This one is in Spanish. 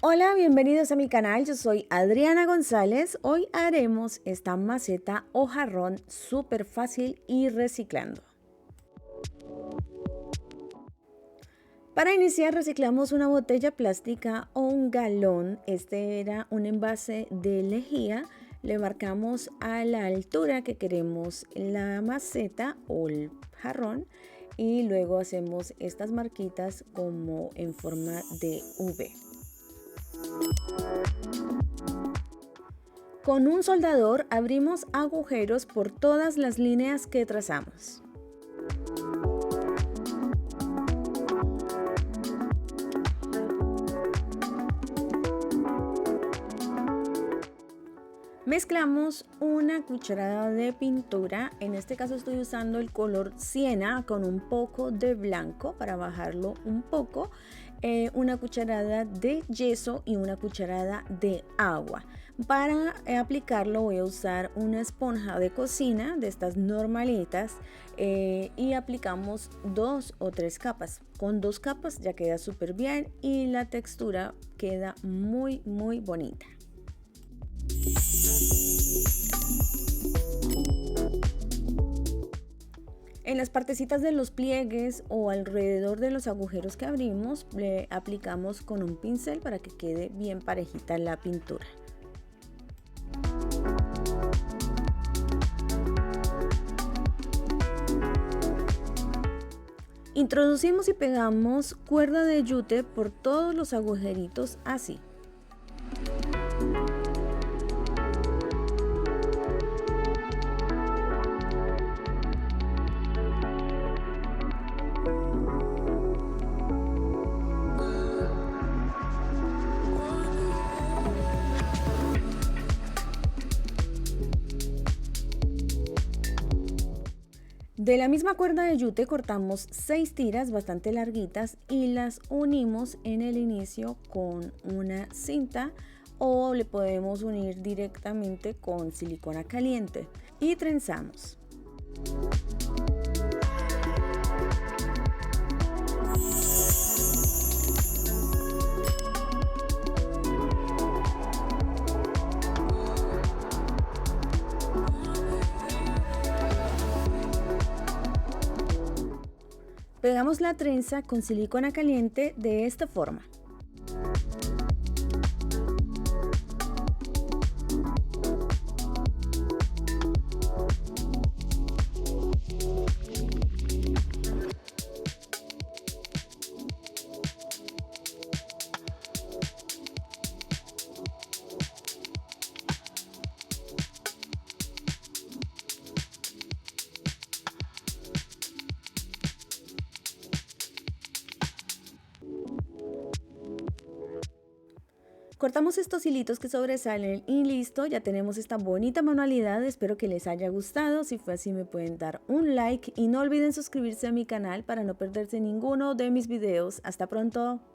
Hola, bienvenidos a mi canal, yo soy Adriana González. Hoy haremos esta maceta o jarrón súper fácil y reciclando. Para iniciar reciclamos una botella plástica o un galón. Este era un envase de lejía. Le marcamos a la altura que queremos la maceta o el jarrón y luego hacemos estas marquitas como en forma de V. Con un soldador abrimos agujeros por todas las líneas que trazamos. Mezclamos una cucharada de pintura, en este caso estoy usando el color siena con un poco de blanco para bajarlo un poco, una cucharada de yeso y una cucharada de agua. Para aplicarlo voy a usar una esponja de cocina de estas normalitas y aplicamos 2 o 3 capas. Con 2 capas ya queda súper bien y la textura queda muy bonita. En las partecitas de los pliegues o alrededor de los agujeros que abrimos le aplicamos con un pincel para que quede bien parejita la pintura. Introducimos y pegamos cuerda de yute por todos los agujeritos así. De la misma cuerda de yute cortamos 6 tiras bastante larguitas y las unimos en el inicio con una cinta o le podemos unir directamente con silicona caliente y trenzamos. Pegamos la trenza con silicona caliente de esta forma. Cortamos estos hilitos que sobresalen y listo, ya tenemos esta bonita manualidad. Espero que les haya gustado. Si fue así me pueden dar un like y no olviden suscribirse a mi canal para no perderse ninguno de mis videos. Hasta pronto.